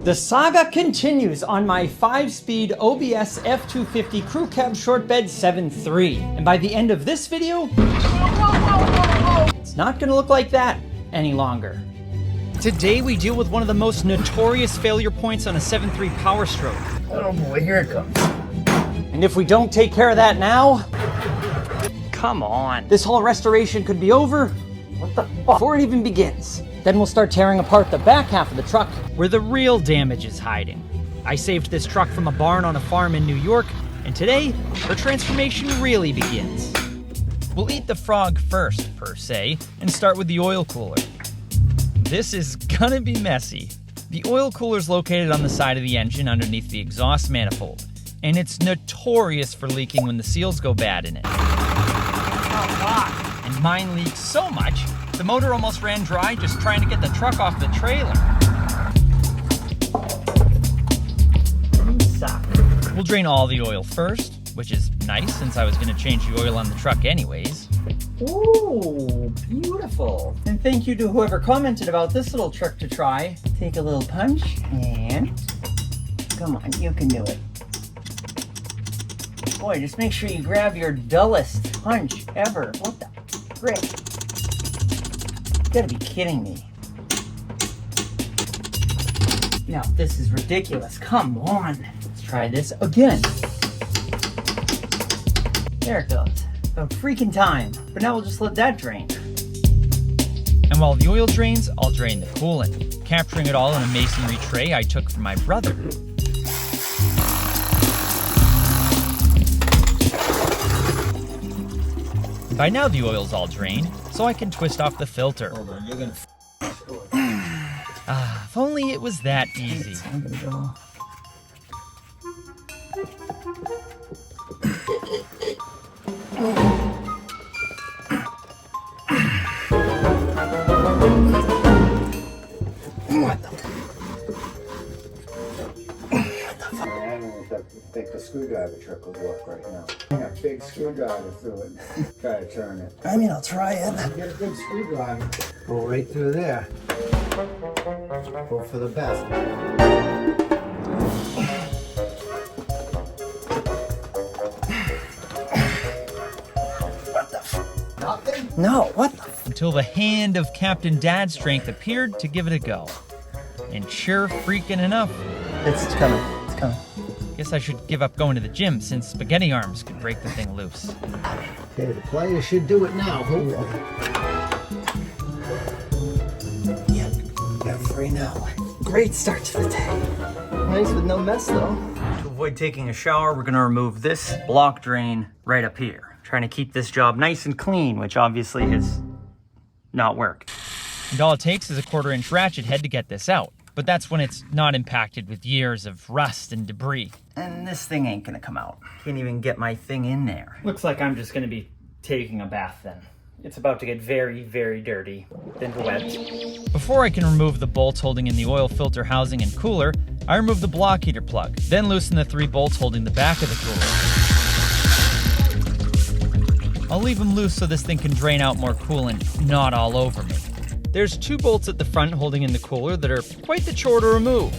The saga continues on my 5-speed OBS F250 crew cab short bed 7.3. And by the end of this video, it's not gonna look like that any longer. Today we deal with one of the most notorious failure points on a 7.3 Power Stroke. Oh boy, here it comes. And if we don't take care of that now, come on. This whole restoration could be over What the fuck? before it even begins. Then we'll start tearing apart the back half of the truck, where the real damage is hiding. I saved this truck from a barn on a farm in New York, and today, the transformation really begins. We'll eat the frog first, per se, and start with the oil cooler. This is gonna be messy. The oil cooler's located on the side of the engine underneath the exhaust manifold, and it's notorious for leaking when the seals go bad in it. And mine leaks so much, the motor almost ran dry just trying to get the truck off the trailer. We'll drain all the oil first, which is nice since I was going to change the oil on the truck anyways. Ooh, beautiful. And thank you to whoever commented about this little trick to try. Take a little punch and... Come on, you can do it. Boy, just make sure you grab your dullest punch ever. What the frick? You gotta be kidding me. Now, this is ridiculous. Come on. Let's try this again. There it goes. About freaking time. But now we'll just let that drain. And while the oil drains, I'll drain the coolant, capturing it all in a masonry tray I took from my brother. By now the oil's all drained, so I can twist off the filter. Hold on, you're gonna If only it was that easy. I'm gonna go. What the fuck? I don't think the screwdriver trick will work right now. A big screwdriver through it. Try to turn it. I mean, I'll try it. Get a good screwdriver. Go right through there. Hope for the best. What the f? Nothing? No, what the Until the hand of Captain Dad Strength appeared to give it a go. And sure freaking enough, It's coming. It's coming. guess I should give up going to the gym since spaghetti arms could break the thing loose. Okay, the player should do it now, hopefully. Yeah, they're free now. Great start to the day. Nice with no mess though. To avoid taking a shower, we're gonna remove this block drain right up here. Trying to keep this job nice and clean, which obviously has not worked. And all it takes is a 1/4-inch ratchet head to get this out. But that's when it's not impacted with years of rust and debris. And this thing ain't gonna come out. Can't even get my thing in there. Looks like I'm just gonna be taking a bath then. It's about to get very, very dirty, then wet. Before I can remove the bolts holding in the oil filter housing and cooler, I remove the block heater plug, then loosen the 3 bolts holding the back of the cooler. I'll leave them loose so this thing can drain out more coolant, not all over me. There's 2 bolts at the front holding in the cooler that are quite the chore to remove.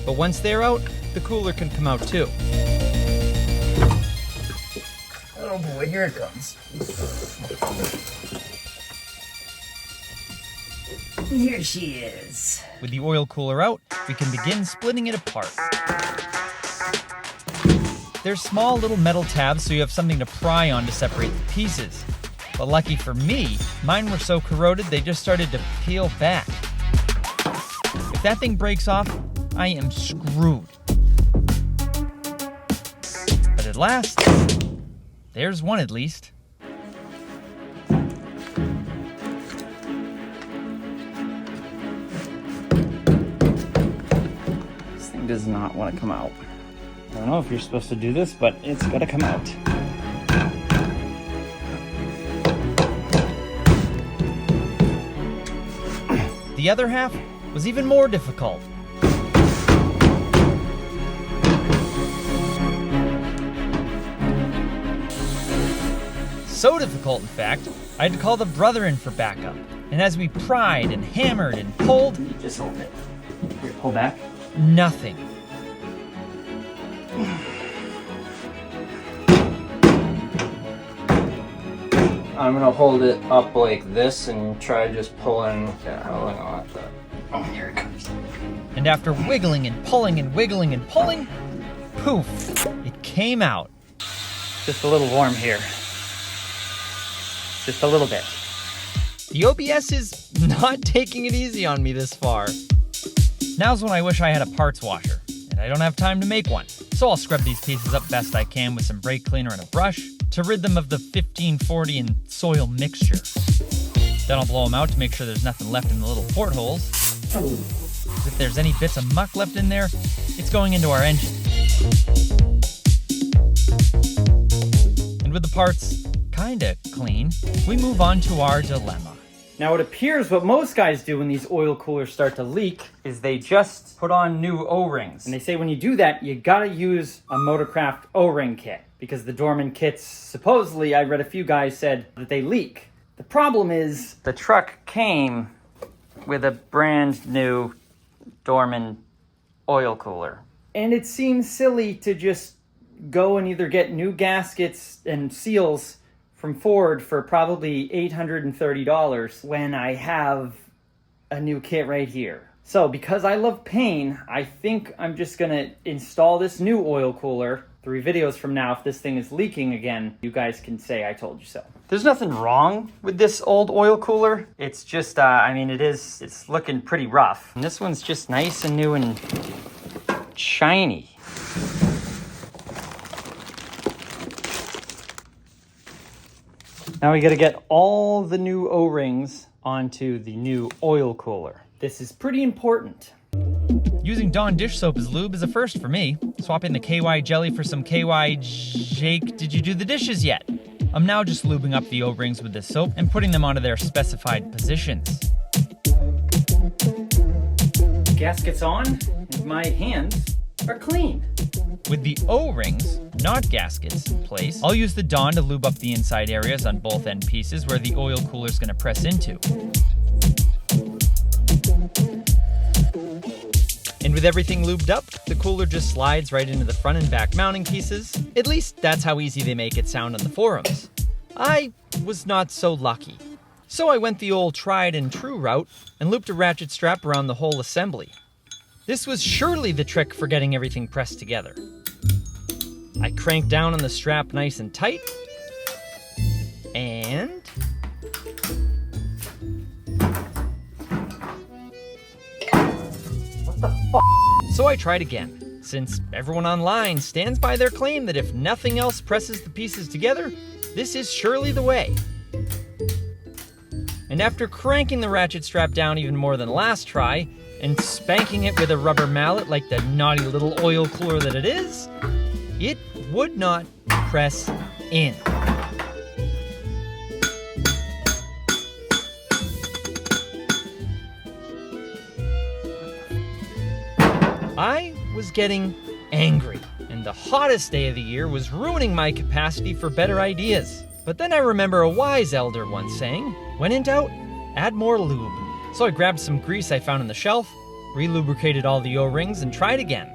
But once they're out, the cooler can come out too. Oh boy, here it comes. Here she is. With the oil cooler out, we can begin splitting it apart. They're small little metal tabs so you have something to pry on to separate the pieces. But lucky for me, mine were so corroded they just started to peel back. If that thing breaks off, I am screwed. But at last, there's one at least. This thing does not want to come out. I don't know if you're supposed to do this, but it's gotta come out. The other half was even more difficult. So difficult, in fact, I had to call the brother in for backup. And as we pried and hammered and pulled, Just hold it. Here, pull back. nothing. I'm gonna hold it up like this and try just pulling. Yeah, how long I'll have to. Oh, here it comes. And after wiggling and pulling and wiggling and pulling, poof, it came out. Just a little warm here. Just a little bit. The OBS is not taking it easy on me this far. Now's when I wish I had a parts washer, and I don't have time to make one. So I'll scrub these pieces up best I can with some brake cleaner and a brush to rid them of the 1540 and soil mixture. Then I'll blow them out to make sure there's nothing left in the little portholes. If there's any bits of muck left in there, it's going into our engine. And with the parts kinda clean, we move on to our dilemma. Now it appears what most guys do when these oil coolers start to leak is they just put on new O-rings. And they say when you do that, you gotta use a Motorcraft O-ring kit, because the Dorman kits, supposedly, I read a few guys said that they leak. The problem is the truck came with a brand new Dorman oil cooler. And it seems silly to just go and either get new gaskets and seals from Ford for probably $830 when I have a new kit right here. So because I love pain, I think I'm just gonna install this new oil cooler. 3 videos from now, if this thing is leaking again, you guys can say I told you so. There's nothing wrong with this old oil cooler. It's just, it's looking pretty rough. And this one's just nice and new and shiny. Now we gotta get all the new O-rings onto the new oil cooler. This is pretty important. Using Dawn dish soap as lube is a first for me. Swapping the KY jelly for some KY Jake, did you do the dishes yet? I'm now just lubing up the O-rings with this soap and putting them onto their specified positions. Gaskets on, and my hands are clean. With the O-rings, not gaskets, in place, I'll use the Dawn to lube up the inside areas on both end pieces where the oil cooler is going to press into. And with everything lubed up, the cooler just slides right into the front and back mounting pieces. At least that's how easy they make it sound on the forums. I was not so lucky. So I went the old tried and true route and looped a ratchet strap around the whole assembly. This was surely the trick for getting everything pressed together. I cranked down on the strap nice and tight, and so I tried again, since everyone online stands by their claim that if nothing else presses the pieces together, this is surely the way. And after cranking the ratchet strap down even more than last try, and spanking it with a rubber mallet like the naughty little oil cooler that it is, it would not press in. I was getting angry, and the hottest day of the year was ruining my capacity for better ideas. But then I remember a wise elder once saying, when in doubt, add more lube. So I grabbed some grease I found on the shelf, re-lubricated all the O-rings, and tried again.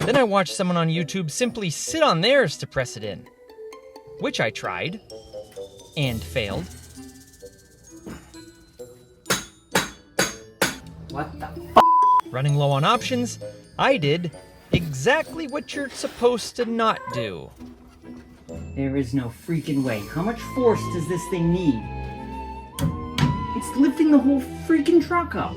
Then I watched someone on YouTube simply sit on theirs to press it in, which I tried, and failed. What the Running low on options, I did exactly what you're supposed to not do. There is no freaking way. How much force does this thing need? It's lifting the whole freaking truck up.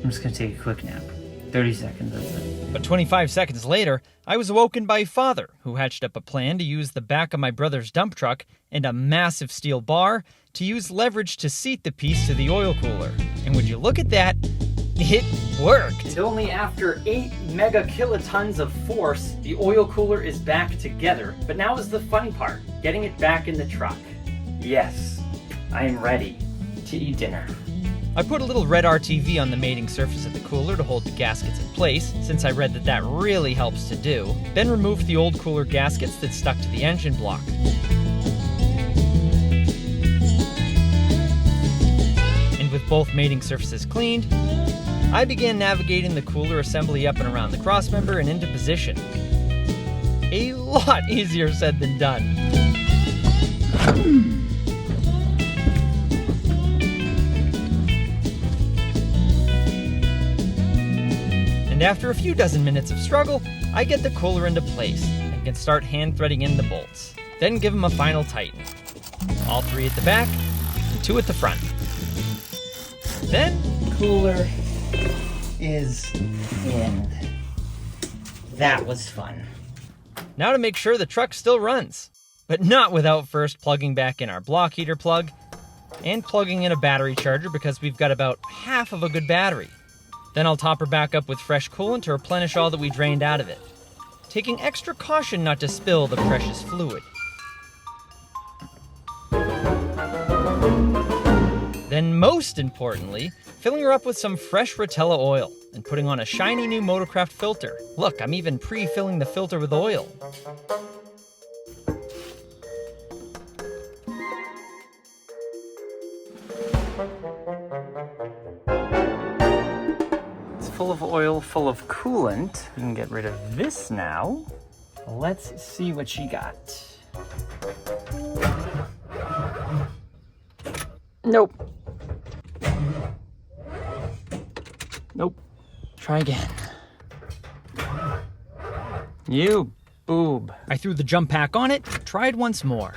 I'm just gonna take a quick nap. 30 seconds, that's it. But 25 seconds later, I was awoken by Father, who hatched up a plan to use the back of my brother's dump truck and a massive steel bar to use leverage to seat the piece to the oil cooler. And would you look at that, it worked. And only after 8 mega kilotons of force, the oil cooler is back together. But now is the funny part, getting it back in the truck. Yes, I am ready to eat dinner. I put a little red RTV on the mating surface of the cooler to hold the gaskets in place, since I read that that really helps to do. Then removed the old cooler gaskets that stuck to the engine block. And with both mating surfaces cleaned, I began navigating the cooler assembly up and around the crossmember and into position. A lot easier said than done. And after a few dozen minutes of struggle, I get the cooler into place and can start hand threading in the bolts. Then give them a final tighten. All 3 at the back and 2 at the front. Then, Cooler is in. That was fun. now to make sure the truck still runs, but not without first plugging back in our block heater plug and plugging in a battery charger because we've got about half of a good battery. Then I'll top her back up with fresh coolant to replenish all that we drained out of it, taking extra caution not to spill the precious fluid. Then most importantly, filling her up with some fresh Rotella oil and putting on a shiny new Motorcraft filter. Look, I'm even pre-filling the filter with oil. It's full of oil, full of coolant. We can get rid of this now. Let's see what she got. Nope. Nope. Try again. You boob. I threw the jump pack on it, tried once more.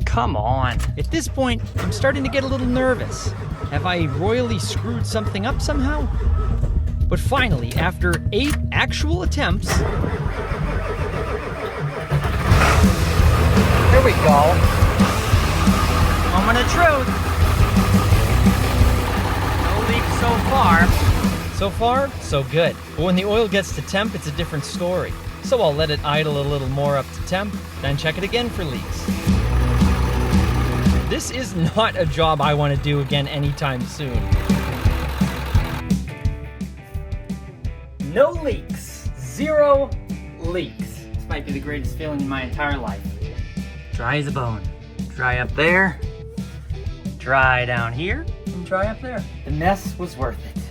Come on. At this point, I'm starting to get a little nervous. Have I royally screwed something up somehow? But finally, after 8 actual attempts... Here we go. Moment of truth. No leak so far. So far, so good. But when the oil gets to temp, it's a different story. So I'll let it idle a little more up to temp, then check it again for leaks. This is not a job I want to do again anytime soon. No leaks. 0 leaks. This might be the greatest feeling in my entire life. Dry as a bone. Dry up there. Dry down here. And dry up there. The mess was worth it.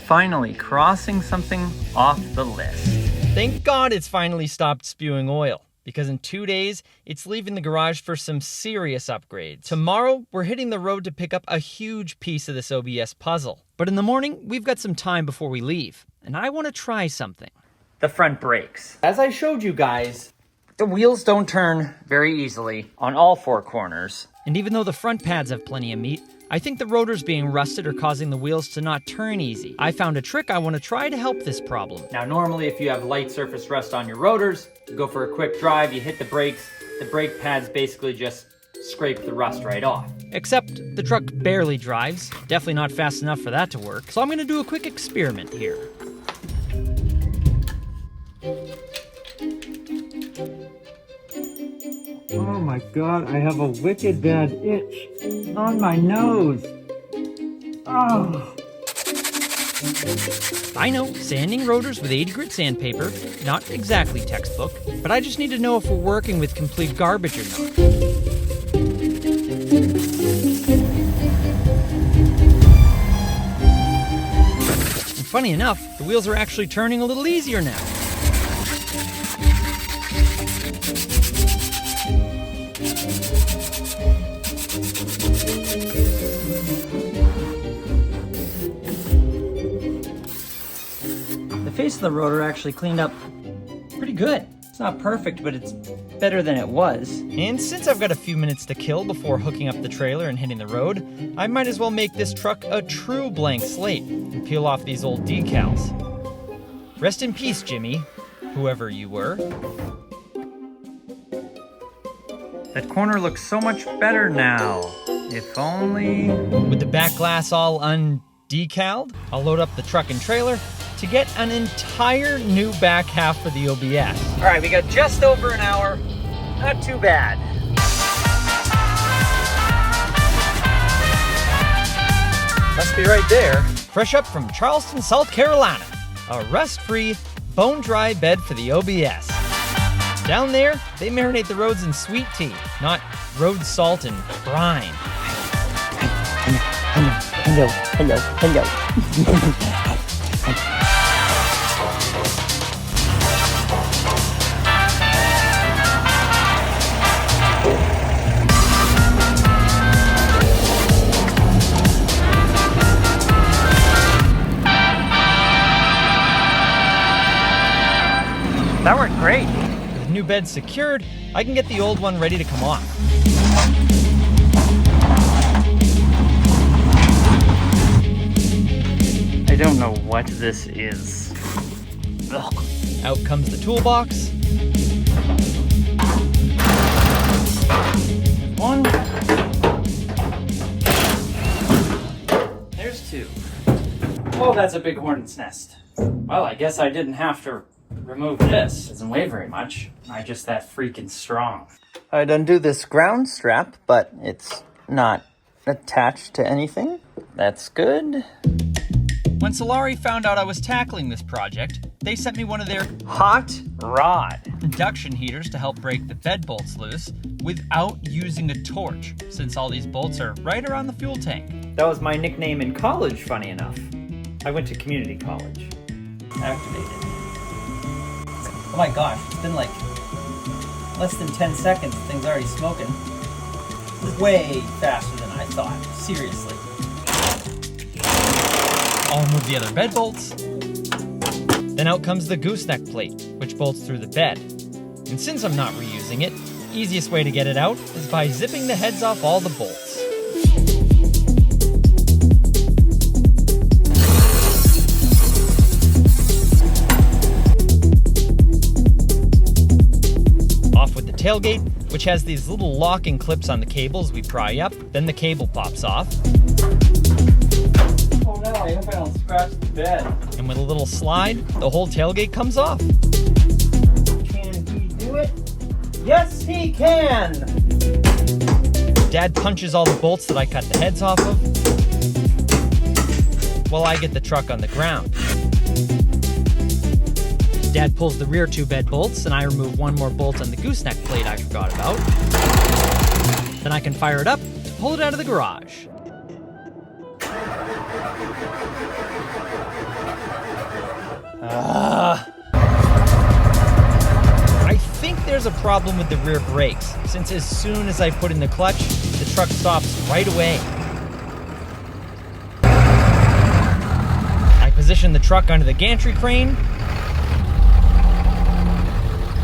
Finally crossing something off the list. Thank God it's finally stopped spewing oil, because in 2 days, it's leaving the garage for some serious upgrades. Tomorrow, we're hitting the road to pick up a huge piece of this OBS puzzle. But in the morning, we've got some time before we leave, and I want to try something. The front brakes. As I showed you guys, the wheels don't turn very easily on all 4 corners. And even though the front pads have plenty of meat, I think the rotors being rusted are causing the wheels to not turn easy. I found a trick I want to try to help this problem. Now normally if you have light surface rust on your rotors, you go for a quick drive, you hit the brakes, the brake pads basically just scrape the rust right off. Except the truck barely drives, definitely not fast enough for that to work, so I'm going to do a quick experiment here. Oh my god, I have a wicked bad itch on my nose. Oh. I know, sanding rotors with 80 grit sandpaper, not exactly textbook, but I just need to know if we're working with complete garbage or not. And funny enough, the wheels are actually turning a little easier now. The face of the rotor actually cleaned up pretty good. It's not perfect, but it's better than it was. And since I've got a few minutes to kill before hooking up the trailer and hitting the road, I might as well make this truck a true blank slate and peel off these old decals. Rest in peace, Jimmy, whoever you were. That corner looks so much better now. If only... With the back glass all decaled, I'll load up the truck and trailer to get an entire new back half for the OBS. All right, we got just over an hour. Not too bad. Must be right there. Fresh up from Charleston, South Carolina. A rust-free, bone-dry bed for the OBS. Down there, they marinate the roads in sweet tea, not road salt and brine. Hello. That worked great. With the new bed secured, I can get the old one ready to come off. I don't know what this is. Ugh. Out comes the toolbox. One. There's two. Oh, that's a big hornet's nest. Well, I guess I didn't have to remove this. Doesn't weigh very much. I'm just that freaking strong. I'd undo this ground strap, but it's not attached to anything. That's good. When Solari found out I was tackling this project, they sent me one of their hot rod induction heaters to help break the bed bolts loose without using a torch, since all these bolts are right around the fuel tank. That was my nickname in college, funny enough. I went to community college. Activated. Oh my gosh, it's been like less than 10 seconds, the thing's already smoking. This is way faster than I thought, seriously. I'll remove the other bed bolts. Then out comes the gooseneck plate, which bolts through the bed. And since I'm not reusing it, the easiest way to get it out is by zipping the heads off all the bolts. Off with the tailgate, which has these little locking clips on the cables we pry up, then the cable pops off. Oh no, I hope I don't scratch the bed. And with a little slide, the whole tailgate comes off. Can he do it? Yes, he can! Dad punches all the bolts that I cut the heads off of, while I get the truck on the ground. Dad pulls the rear two bed bolts, and I remove one more bolt on the gooseneck plate I forgot about. Then I can fire it up to pull it out of the garage. I think there's a problem with the rear brakes, since as soon as I put in the clutch, the truck stops right away. I position the truck under the gantry crane,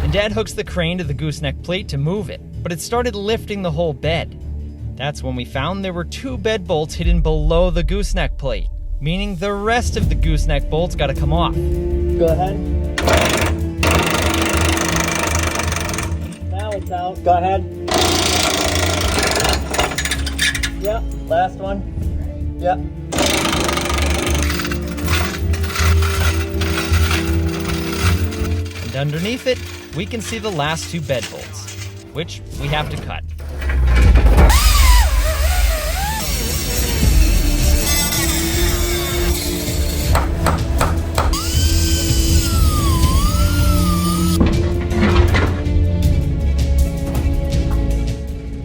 and Dad hooks the crane to the gooseneck plate to move it, but it started lifting the whole bed. That's when we found there were two bed bolts hidden below the gooseneck plate, meaning the rest of the gooseneck bolts gotta come off. Go ahead. Now it's out. Go ahead. Yep, last one. Yep. And underneath it, we can see the last two bed bolts, which we have to cut.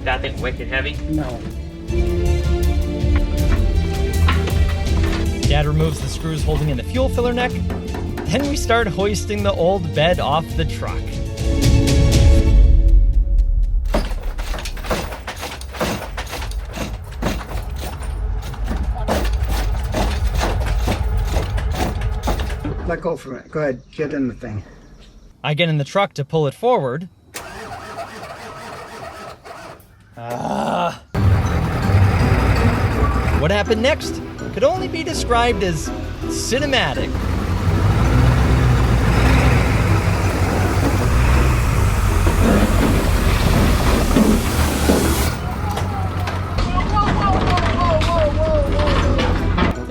That thing wicked heavy? No. Dad removes the screws holding in the fuel filler neck. Then we start hoisting the old bed off the truck. Let go from it. Go ahead, get in the thing. I get in the truck to pull it forward. What happened next could only be described as cinematic.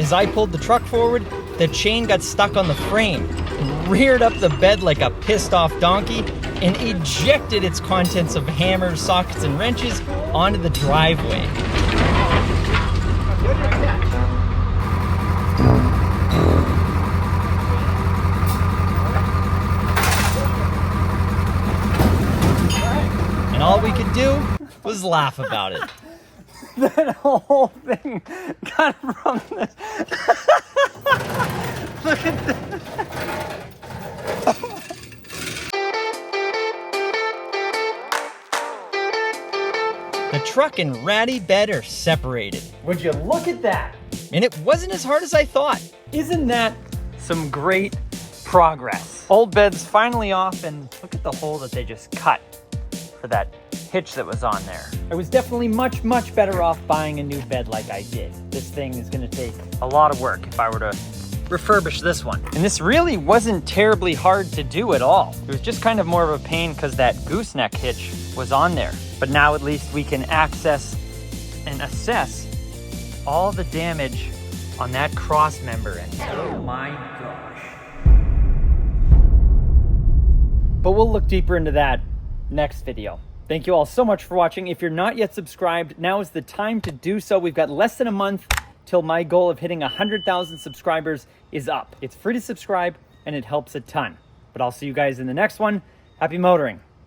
As I pulled the truck forward, the chain got stuck on the frame, reared up the bed like a pissed off donkey, and ejected its contents of hammers, sockets, and wrenches onto the driveway. And all we could do was laugh about it. That whole thing got from this. Look at this. The truck and ratty bed are separated. Would you look at that? And it wasn't as hard as I thought. Isn't that some great progress? Old bed's finally off, and look at the hole that they just cut for that hitch that was on there. I was definitely much, much better off buying a new bed like I did. This thing is gonna take a lot of work if I were to refurbish this one. And this really wasn't terribly hard to do at all. It was just kind of more of a pain because that gooseneck hitch was on there. But now at least we can access and assess all the damage on that cross member. And oh my gosh. But we'll look deeper into that next video. Thank you all so much for watching. If you're not yet subscribed, now is the time to do so. We've got less than a month till my goal of hitting 100,000 subscribers is up. It's free to subscribe and it helps a ton. But I'll see you guys in the next one. Happy motoring.